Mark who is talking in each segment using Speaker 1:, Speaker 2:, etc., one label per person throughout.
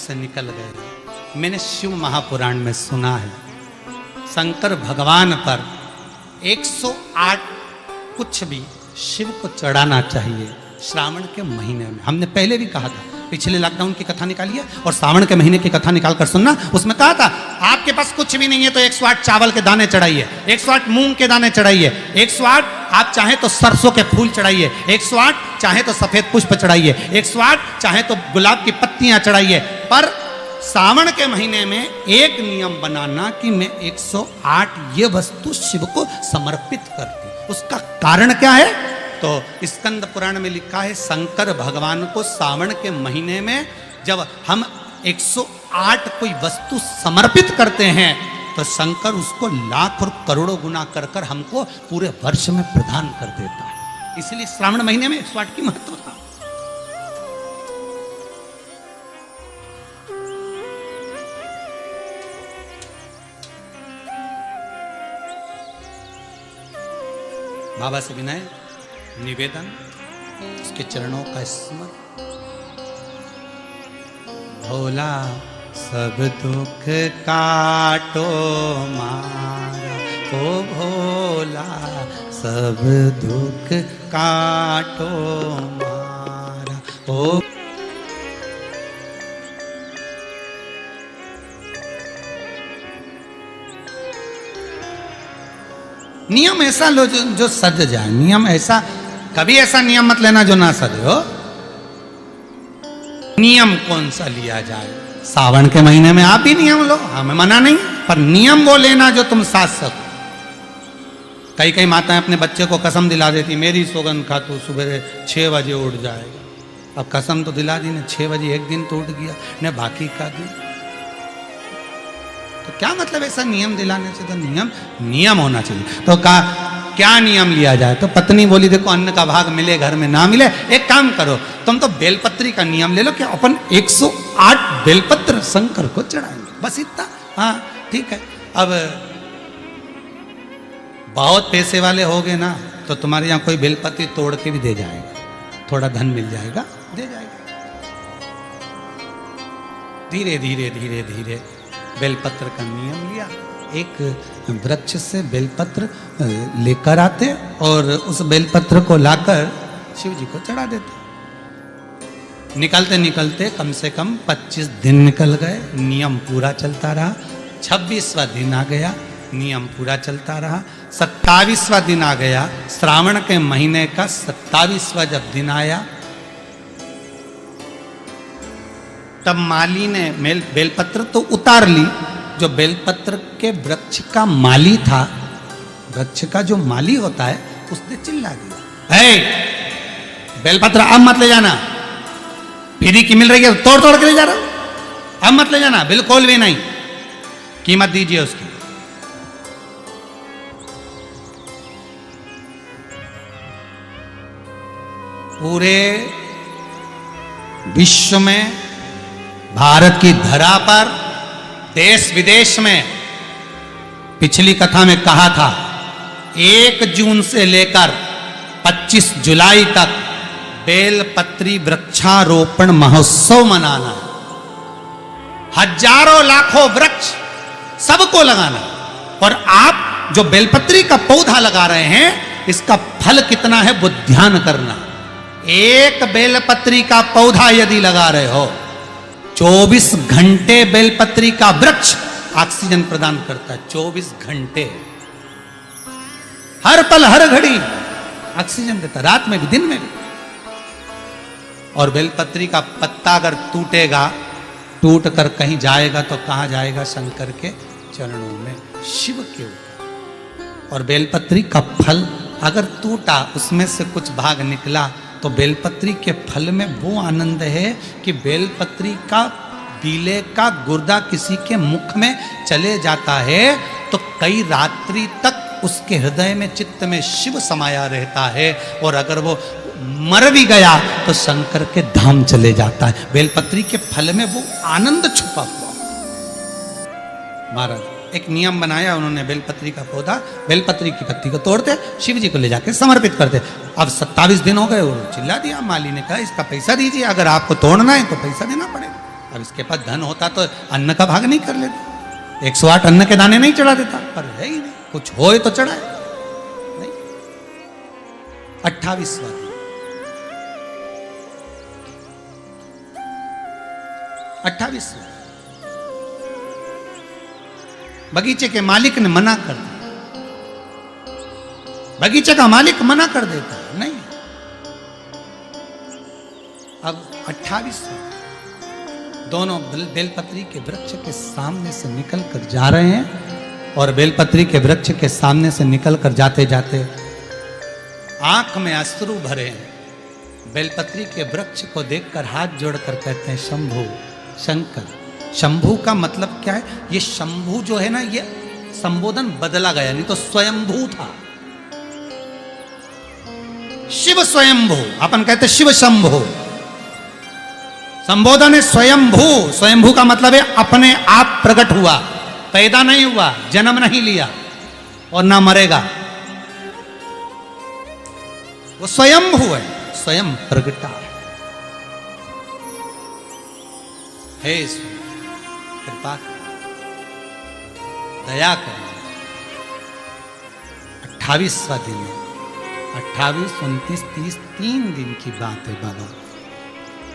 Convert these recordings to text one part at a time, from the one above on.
Speaker 1: से निकल गए। मैंने शिव महापुराण में सुना है शंकर भगवान पर 108 कुछ भी शिव को चढ़ाना चाहिए श्रावण के महीने में। हमने पहले भी कहा था, पिछले लॉकडाउन की कथा निकाली है और सावन के महीने की कथा निकाल कर सुनना। उसमें कहा था आपके पास कुछ भी नहीं है तो 108 चावल के दाने चढ़ाइए, 108 मूंग के दाने चढ़ाइए, 108 आप चाहे तो सरसों के फूल चढ़ाइए, 108 चाहे तो सफेद पुष्प चढ़ाइए, 108 चाहे तो गुलाब की पत्तियां चढ़ाइए। पर सावन के महीने में एक नियम बनाना कि मैं 108 ये वस्तु शिव को समर्पित करती हूं। उसका कारण क्या है? तो स्कंद पुराण में लिखा है शंकर भगवान को सावन के महीने में जब हम 108 कोई वस्तु समर्पित करते हैं तो शंकर उसको लाख और करोड़ों गुना कर कर हमको पूरे वर्ष में प्रदान कर देता है। इसलिए श्रावण महीने में 108 की महत्वता। बाबा से विनय निवेदन, उसके चरणों का स्मरण। भोला सब दुख काटो मारा, ओ भोला सब दुख काटो मारा, ओ नियम ऐसा लो जो सज जाए। नियम ऐसा, कभी ऐसा नियम मत लेना जो ना सजे हो। नियम कौन सा लिया जाए? सावन के महीने में आप भी नियम लो, हमें मना नहीं, पर नियम वो लेना जो तुम साथ सको। कई कई माताएं अपने बच्चे को कसम दिला देती, मेरी सौगंध खा तू सुबह 6 बजे उठ जाएगा। अब कसम तो दिला दी ने, 6 बजे एक दिन तो उठ गया ने, बाकी का दिन तो क्या मतलब ऐसा नियम दिलाने से? तो नियम होना चाहिए। तो क्या नियम लिया जाए? तो पत्नी बोली देखो अन्न का भाग मिले घर में ना मिले, एक काम करो तुम तो बेलपत्री का नियम ले लो कि अपन 108 बेलपत्र शंकर को चढ़ाएंगे, बस इतना। हाँ ठीक है। अब बहुत पैसे वाले हो गए ना तो तुम्हारे यहाँ कोई बेलपत्री तोड़ के भी दे जाएगा, थोड़ा धन मिल जाएगा, दे जाएगा। धीरे धीरे धीरे धीरे बेलपत्र का नियम लिया। एक वृक्ष से बेलपत्र लेकर आते और उस बेलपत्र को लाकर शिव जी को चढ़ा देते। निकलते निकलते कम से कम 25 दिन निकल गए, नियम पूरा चलता रहा। 26वां दिन आ गया, नियम पूरा चलता रहा। 27वां दिन आ गया, श्रावण के महीने का 27वां जब दिन आया तब माली ने बेलपत्र तो उतार ली। जो बेलपत्र के वृक्ष का माली था, वृक्ष का जो माली होता है, उसने चिल्ला दिया, बेलपत्र अब मत ले जाना, फ्री की मिल रही है तोड़ तोड़ के ले जा रहा हूं, अब मत ले जाना, बिल्कुल भी नहीं, कीमत दीजिए उसकी। पूरे विश्व में, भारत की धरा पर, देश विदेश में, पिछली कथा में कहा था 1 जून से लेकर 25 जुलाई तक बेलपत्री वृक्षारोपण महोत्सव मनाना। हजारों लाखों वृक्ष सबको लगाना। और आप जो बेलपत्री का पौधा लगा रहे हैं, इसका फल कितना है वो ध्यान करना। एक बेलपत्री का पौधा यदि लगा रहे हो, 24 घंटे बेलपत्री का वृक्ष ऑक्सीजन प्रदान करता है। 24 घंटे, हर पल हर घड़ी ऑक्सीजन देता, रात में भी दिन में भी। और बेलपत्री का पत्ता अगर टूटेगा, टूट कर कहीं जाएगा तो कहां जाएगा? शंकर के चरणों में, शिव के ऊपर। और बेलपत्री का फल अगर टूटा, उसमें से कुछ भाग निकला, तो बेलपत्री के फल में वो आनंद है कि बेलपत्री का बीले का गुर्दा किसी के मुख में चले जाता है तो कई रात्रि तक उसके हृदय में, चित्त में शिव समाया रहता है। और अगर वो मर भी गया तो शंकर के धाम चले जाता है। बेलपत्री के फल में वो आनंद छुपा हुआ। महाराज एक नियम बनाया उन्होंने, बेलपत्री का पौधा, बेलपत्री की पत्ती को तोड़ते, शिव जी को ले जाके समर्पित करते। अब 27 दिन हो गए, वो चिल्ला दिया, माली ने कहा इसका पैसा दीजिए, अगर आपको तोड़ना है तो पैसा देना पड़ेगा। अब इसके पास धन होता तो अन्न का भाग नहीं कर लेता, 108 अन्न के दाने नहीं चढ़ा देता, पर है ही नहीं, कुछ होए तो चढ़ाए नहीं। 28वां दिन, 28वां, बगीचे के मालिक ने मना कर दिया। बगीचे का मालिक मना कर देता है, नहीं। अब 28वां, दोनों बेलपत्री के वृक्ष के सामने से निकल कर जा रहे हैं और बेलपत्री के वृक्ष के सामने से निकल कर जाते जाते आंख में अश्रु भरे हैं। बेलपत्री के वृक्ष को देखकर हाथ जोड़कर कहते हैं शंभु, शंकर। शंभु का मतलब क्या है? ये शंभु जो है ना, ये संबोधन बदला गया, नहीं तो स्वयंभू था। शिव स्वयंभू, अपन कहते शिव शंभु, संबोधन है स्वयंभू। स्वयंभू का मतलब है अपने आप प्रकट हुआ, पैदा नहीं हुआ, जन्म नहीं लिया और ना मरेगा। वो स्वयंभू है, स्वयं प्रगटा है। हे कृपा दया कर। 28वां दिन है, 28, 29, 30, 3 दिन की बात है बाबा।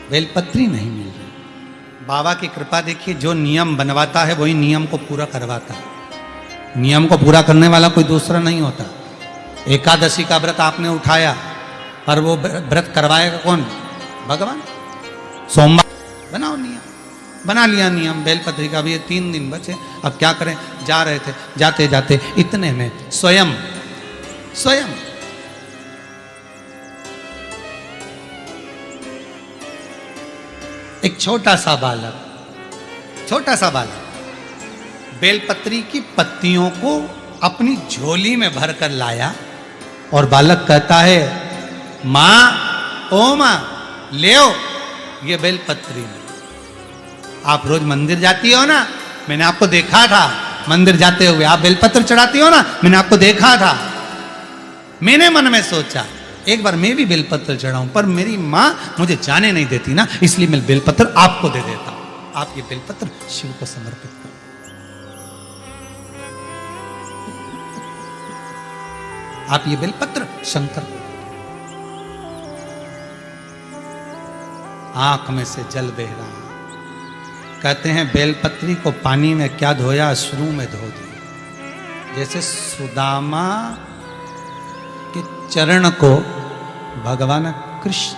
Speaker 1: बेलपत्री नहीं मिल रही। बाबा की कृपा देखिए, जो नियम बनवाता है वही नियम को पूरा करवाता है। नियम को पूरा करने वाला कोई दूसरा नहीं होता। एकादशी का व्रत आपने उठाया, पर वो व्रत करवाएगा कौन? भगवान। सोमवार बनाओ नियम, बना लिया नियम बेलपत्री का भी। ये 3 दिन बचे, अब क्या करें? जा रहे थे, जाते जाते इतने में स्वयं एक छोटा सा बालक बेलपत्री की पत्तियों को अपनी झोली में भरकर लाया और बालक कहता है, माँ, ओ माँ, ले आओ ये बेलपत्री में। आप रोज मंदिर जाती हो ना, मैंने आपको देखा था मंदिर जाते हुए। आप बेलपत्र चढ़ाती हो ना, मैंने आपको देखा था। मैंने मन में सोचा एक बार मैं भी बेलपत्र चढ़ाऊं, पर मेरी माँ मुझे जाने नहीं देती ना, इसलिए मैं बेलपत्र आपको दे देता हूं। आप ये बेलपत्र शिव को समर्पित करो। आप ये बेलपत्र शंकर को। आंख में से जल बह रहा। कहते हैं बेलपत्री को पानी में क्या धोया? अश्रु में धो दिया। जैसे सुदामा के चरण को भगवान कृष्ण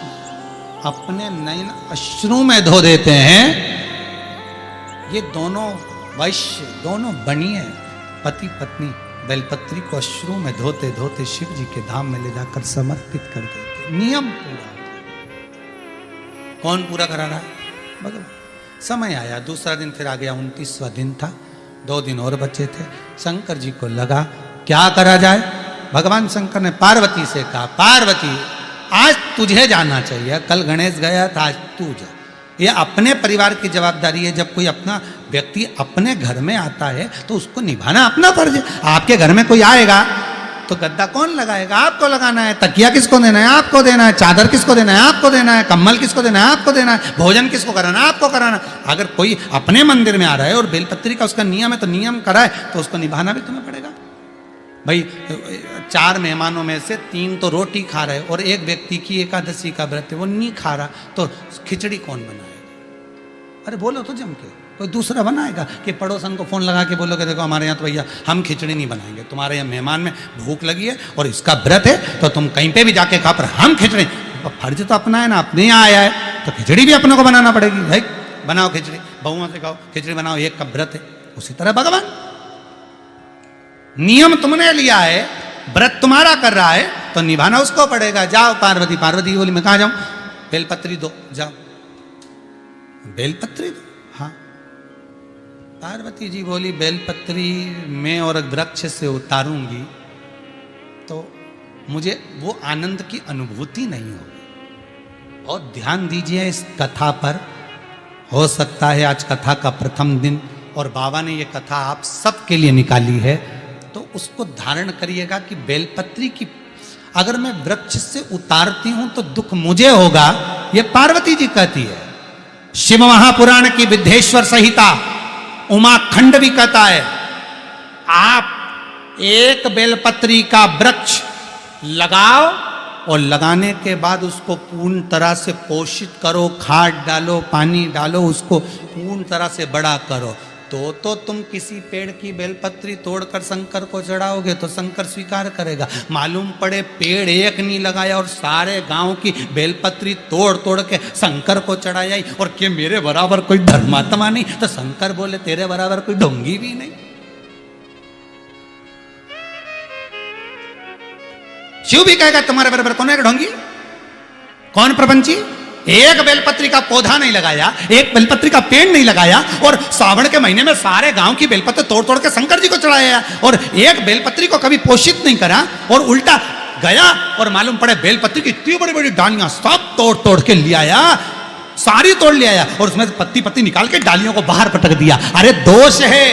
Speaker 1: अपने नयन अश्रु में धो देते हैं। ये दोनों वैश्य, दोनों बनिए पति पत्नी बेलपत्री को अश्रु में धोते धोते शिव जी के धाम में ले जाकर समर्पित कर देते। नियम पूरा। कौन पूरा करा रहा है? भगवान। समय आया, दूसरा दिन फिर आ गया, 29वां दिन था। 2 दिन और बचे थे। शंकर जी को लगा क्या करा जाए। भगवान शंकर ने पार्वती से कहा, पार्वती आज तुझे जाना चाहिए, कल गणेश गया था, आज तू जा। ये अपने परिवार की जवाबदारी है। जब कोई अपना व्यक्ति अपने घर में आता है तो उसको निभाना अपना फर्ज है। आपके घर में कोई आएगा तो गद्दा कौन लगाएगा? आपको लगाना है। तकिया किसको देना है? आपको देना है। चादर किसको देना है? आपको देना है। कम्बल किसको देना है? आपको देना है। भोजन किसको कराना है? आपको कराना। अगर कोई अपने मंदिर में आ रहा है और बेलपत्री का उसका नियम है तो नियम कराए तो उसको निभाना भी तुम्हें पड़ेगा। भाई 4 मेहमानों में से 3 तो रोटी खा रहे और एक व्यक्ति की एकादशी का व्रत है वो नहीं खा रहा, तो खिचड़ी कौन बनाएगा? अरे बोलो तो जम के, कोई दूसरा बनाएगा कि पड़ोसन को फोन लगा के बोलोगे देखो हमारे यहाँ तो भैया हम खिचड़ी नहीं बनाएंगे, तुम्हारे यहाँ मेहमान में भूख लगी है और इसका व्रत है तो तुम कहीं पे भी जाके खा, पर हम खिचड़ी। फर्ज तो अपना है ना, अपने यहाँ आया है तो खिचड़ी भी अपने को बनाना पड़ेगी। भाई बनाओ खिचड़ी, बहुओं से कहो खिचड़ी बनाओ, एक का व्रत है। उसी तरह भगवान, नियम तुमने लिया है, व्रत तुम्हारा कर रहा है तो निभाना उसको पड़ेगा। जाओ पार्वती। पार्वती बोली मैं कहाँ जाऊं? बेलपत्री दो, जाओ बेलपत्री दो। हाँ, पार्वती जी बोली बेलपत्री मैं और वृक्ष से उतारूंगी तो मुझे वो आनंद की अनुभूति नहीं होगी। और ध्यान दीजिए इस कथा पर। हो सकता है आज कथा का प्रथम दिन और बाबा ने ये कथा आप सबके लिए निकाली है, तो उसको धारण करिएगा कि बेलपत्री की अगर मैं वृक्ष से उतारती हूं तो दुख मुझे होगा, ये पार्वती जी कहती है। शिव महापुराण की विद्धेश्वर संहिता उमाखंड भी कहता है, आप एक बेलपत्री का वृक्ष लगाओ और लगाने के बाद उसको पूर्ण तरह से पोषित करो, खाद डालो, पानी डालो, उसको पूर्ण तरह से बड़ा करो, तो तुम किसी पेड़ की बेलपत्री तोड़कर शंकर को चढ़ाओगे तो शंकर स्वीकार करेगा। मालूम पड़े पेड़ एक नहीं लगाया और सारे गांव की बेलपत्री तोड़ तोड़ के शंकर को चढ़ाया, और कि मेरे बराबर कोई धर्मात्मा नहीं, तो शंकर बोले तेरे बराबर कोई ढोंगी भी नहीं। शिव भी कहेगा तुम्हारे बराबर कौन है ढोंगी, कौन प्रपंची। एक बेलपत्री का पौधा नहीं लगाया, एक बेलपत्री का पेड़ नहीं लगाया, और सावन के महीने में सारे गांव की बेलपत्र तोड़ तोड़ के शंकर जी को चढ़ाया, और एक बेलपत्री को कभी पोषित नहीं करा, और उल्टा गया और मालूम पड़े बेलपत्री की इतनी बड़ी बड़ी डालियां सब तोड़ तोड़ के ले आया, सारी तोड़ ले आया, और उसमें पत्ती पत्ती निकाल के डालियों को बाहर पटक दिया। अरे दोष है,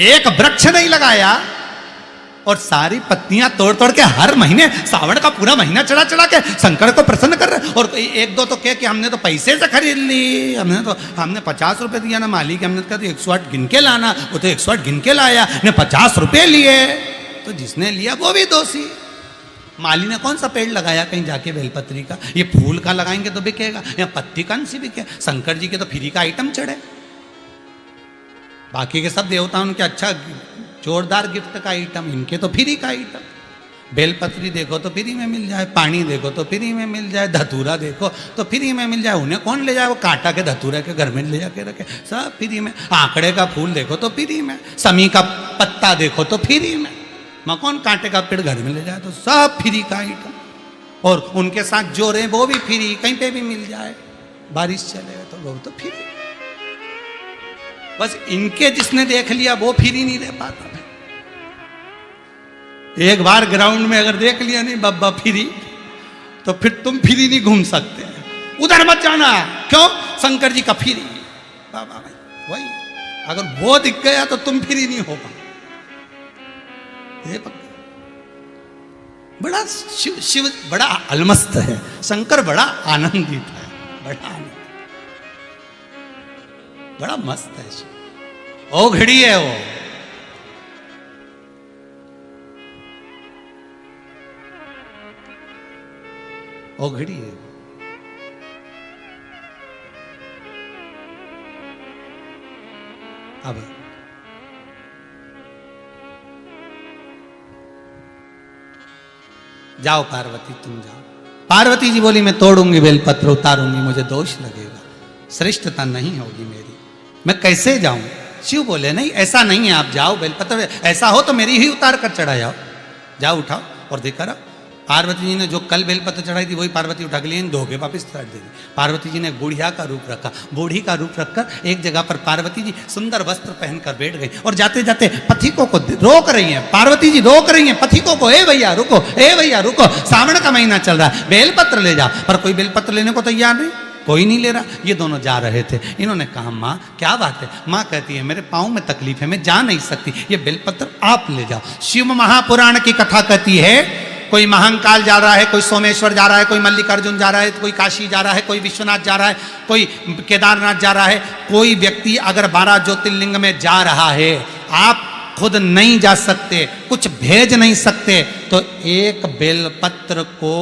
Speaker 1: एक वृक्ष नहीं लगाया और सारी पत्तियां तोड़ तोड़ के हर महीने सावन का पूरा महीना चढ़ा चढ़ा के शंकर को प्रसन्न कर रहे। और एक दो तो कह कि हमने तो पैसे से खरीद ली, हमने 50 रुपए दिया ना मालिक, हमने कहा 108 गिन के लाना, वो तो 108 गिन के लाया, ने 50 रुपए लिए, तो जिसने लिया वो भी दोषी। माली ने कौन सा पेड़ लगाया कहीं जाके बेलपत्री का, ये फूल का लगाएंगे तो बिकेगा, या पत्ती कौन सी बिके, शंकर जी के तो फ्री का आइटम चढ़े, बाकी के सब देवता उनके अच्छा जोरदार गिफ्ट का आइटम, इनके तो फ्री का आइटम। बेलपत्री देखो तो फ्री में मिल जाए, पानी देखो तो फ्री में मिल जाए, धतूरा देखो तो फ्री में मिल जाए, उन्हें कौन ले जाए, वो कांटा के धतूरे के घर में ले जाके रखे, सब फ्री में। आंकड़े का फूल देखो तो फ्री में, समी का पत्ता देखो तो फ्री में, मैं कौन कांटे का पेड़ घर में ले जाए, तो सब फ्री का आइटम। और उनके साथ जो रहे वो भी फ्री, कहीं पे भी मिल जाए, बारिश चले तो वो तो फ्री। बस इनके जिसने देख लिया वो फ्री नहीं दे पाता। एक बार ग्राउंड में अगर देख लिया नहीं बब्बा फ्री, तो फिर तुम फ्री नहीं घूम सकते, उधर मत जाना, क्यों, शंकर जी का फ्री। बाबा भाई वही, अगर वो दिख गया तो तुम फ्री नहीं हो पाओ। बड़ा शिव बड़ा अलमस्त है, शंकर बड़ा आनंदित है, बड़ा आनंद, बड़ा मस्त है शिव, ओ घड़ी है वो। ओ घड़ी है। अब जाओ पार्वती तुम जाओ। पार्वती जी बोली मैं तोड़ूंगी बेलपत्र, उतारूंगी, मुझे दोष लगेगा, श्रेष्ठता नहीं होगी मेरी, मैं कैसे जाऊं। शिव बोले नहीं ऐसा नहीं है, आप जाओ बेलपत्र, ऐसा हो तो मेरी ही उतार कर चढ़ा जाओ, जाओ उठाओ और देखा रहा। पार्वती जी ने जो कल बेलपत्र चढ़ाई थी वही पार्वती उठा के लिए धो के वापिस चढ़ा दी। पार्वती जी ने बुढ़िया का रूप रखा, बूढ़ी का रूप रखकर एक जगह पर पार्वती जी सुंदर वस्त्र पहनकर बैठ गई, और जाते जाते पथिकों को रोक रही हैं। पार्वती जी रोक रही हैं पथिकों को, ए भैया रुको, ए भैया रुको, सावन का महीना चल रहा है, बेलपत्र ले जा। पर कोई बेलपत्र लेने को तैयार नहीं, कोई नहीं ले रहा। ये दोनों जा रहे थे, इन्होंने कहा माँ क्या बात है। माँ कहती है मेरे पाँव में तकलीफ है, मैं जा नहीं सकती, ये बेलपत्र आप ले जाओ। शिव महापुराण की कथा कहती है कोई महाकाल जा रहा है, कोई सोमेश्वर जा रहा है, कोई मल्लिकार्जुन जा रहा है, कोई काशी जा रहा है, कोई विश्वनाथ जा रहा है, कोई केदारनाथ जा रहा है। कोई व्यक्ति अगर 12 ज्योतिर्लिंग में जा रहा है, आप खुद नहीं जा सकते, कुछ भेज नहीं सकते, तो एक बेलपत्र को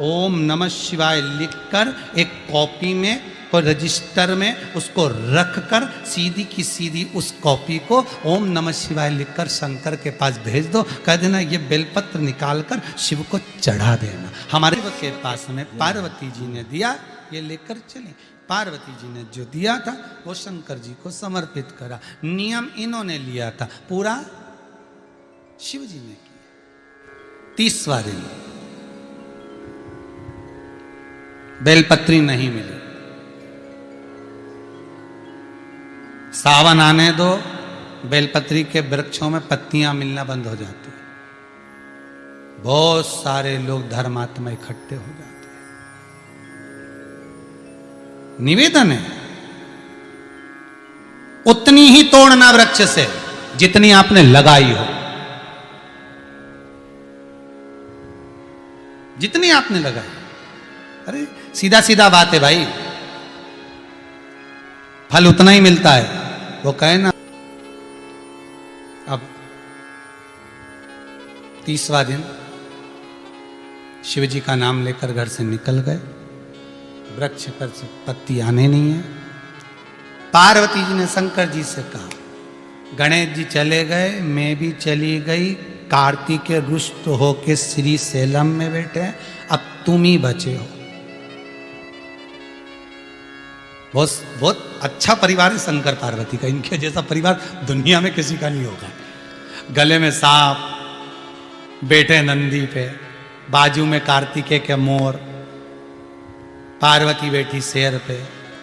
Speaker 1: ओम नमः शिवाय लिखकर एक कॉपी में और रजिस्टर में उसको रखकर सीधी की सीधी उस कॉपी को ओम नमः शिवाय लिखकर शंकर के पास भेज दो। कह देना ये बेलपत्र निकालकर शिव को चढ़ा देना। हमारे के पास में पार्वती जी ने दिया, ये लेकर चले। पार्वती जी ने जो दिया था वो शंकर जी को समर्पित करा। नियम इन्होंने लिया था, पूरा शिव जी ने किया। 30वां दिन बेलपत्री नहीं मिली। सावन आने दो, बेलपत्री के वृक्षों में पत्तियां मिलना बंद हो जाती है, बहुत सारे लोग धर्मात्मा इकट्ठे हो जाते हैं। निवेदन है उतनी ही तोड़ना वृक्ष से जितनी आपने लगाई हो, जितनी आपने लगाई। अरे सीधा सीधा बात है भाई, फल उतना ही मिलता है। वो कहे ना, अब 30वां दिन शिव जी का नाम लेकर घर से निकल गए, वृक्ष पर से पत्ती आने नहीं है। पार्वती जी ने शंकर जी से कहा, गणेश जी चले गए, मैं भी चली गई, कार्तिक रुष्ट होके श्री सेलम में बैठे, अब तुम ही बचे हो। बहुत अच्छा परिवार है शंकर पार्वती का, इनके जैसा परिवार दुनिया में किसी का नहीं होगा। गले में सांप, बैठे नंदी पे, बाजू में कार्तिकेय के मोर, पार्वती बैठी शेर पे,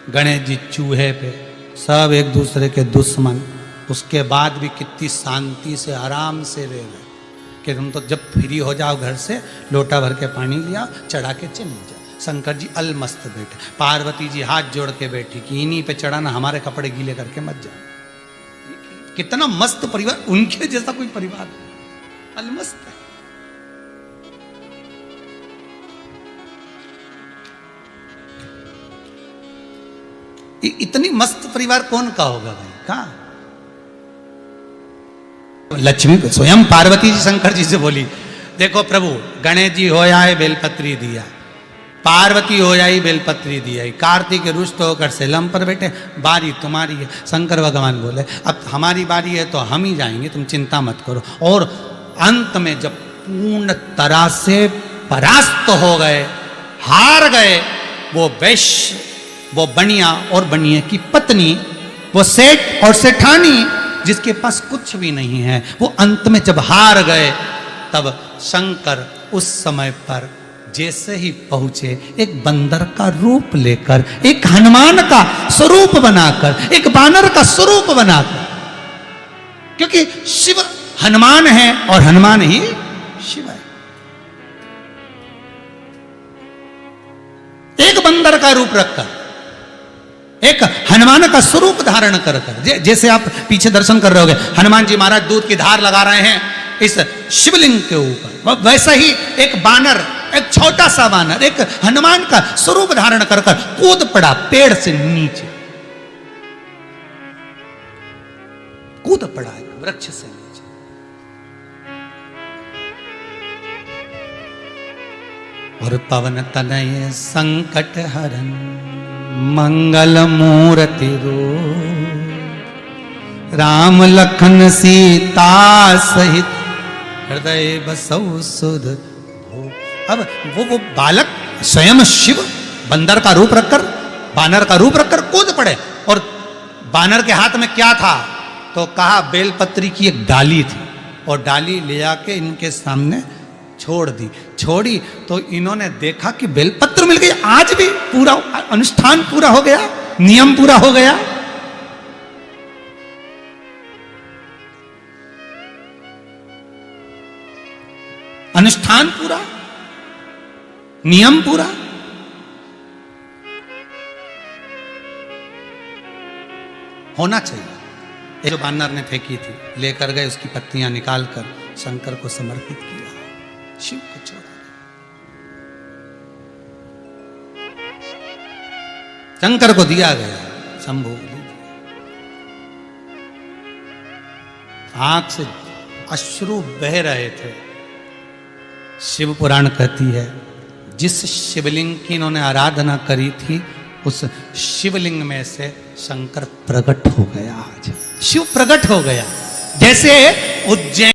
Speaker 1: गणेश जी चूहे पे, सब एक दूसरे के दुश्मन। उसके बाद भी कितनी शांति से आराम से रह गए कि तुम तो जब फ्री हो जाओ घर से, लोटा भर के पानी लिया, चढ़ा के चली जाओ। शंकर जी अलमस्त बैठे, पार्वती जी हाथ जोड़ के बैठी कि इन्हीं पे चढ़ाना, हमारे कपड़े गीले करके मत जाओ। कितना मस्त परिवार, उनके जैसा कोई परिवार अलमस्त है। इतनी मस्त परिवार कौन का होगा भाई? कहा लक्ष्मी स्वयं पार्वती जी शंकर जी से बोली, देखो प्रभु, गणेश जी हो आए बेलपत्री दिया, पार्वती हो आई बेलपत्री दिया, कार्तिक रुष्ट होकर सेलम पर बैठे, बारी तुम्हारी है। शंकर भगवान बोले, अब हमारी बारी है तो हम ही जाएंगे, तुम चिंता मत करो। और अंत में जब पूर्ण तरह से परास्त हो गए, हार गए, वो वैश्य, वो बनिया और बनिए की पत्नी, वो सेठ और सेठानी जिसके पास कुछ भी नहीं है, वो अंत में जब हार गए, तब शंकर उस समय पर जैसे ही पहुंचे, एक बंदर का रूप लेकर, एक हनुमान का स्वरूप बनाकर, एक बानर का स्वरूप बनाकर, क्योंकि शिव हनुमान है और हनुमान ही शिव है। एक बंदर का रूप रखकर, एक हनुमान का स्वरूप धारण कर कर, जैसे आप पीछे दर्शन कर रहे होगे, हनुमान जी महाराज दूध की धार लगा रहे हैं इस शिवलिंग के ऊपर, वैसा ही एक बानर, एक छोटा सा बानर, एक हनुमान का स्वरूप धारण कर कर कूद पड़ा पेड़ से नीचे, कूद पड़ा एक वृक्ष से नीचे। और पवन तनय संकट हरन मंगल मूर्ति रो, राम लखन सीता सहित हृदय बसौ सुध भो। अब वो बालक स्वयं शिव बंदर का रूप रखकर, बानर का रूप रखकर कूद पड़े। और बानर के हाथ में क्या था? तो कहा बेलपत्री की एक डाली थी, और डाली ले आके इनके सामने छोड़ दी। छोड़ी तो इन्होंने देखा कि बेलपत्र मिल गई। आज भी पूरा अनुष्ठान पूरा हो गया, नियम पूरा हो गया। अनुष्ठान पूरा, नियम पूरा। होना चाहिए। जो बानर ने फेंकी थी लेकर गए, उसकी पत्तियां निकालकर शंकर को समर्पित किया, शिव को छोड़ा। शंकर को दिया गया, शंभु आंख से अश्रु बह रहे थे। शिव पुराण कहती है, जिस शिवलिंग की इन्होंने आराधना करी थी, उस शिवलिंग में से शंकर प्रकट हो गया। आज शिव प्रकट हो गया। जैसे उज्जैन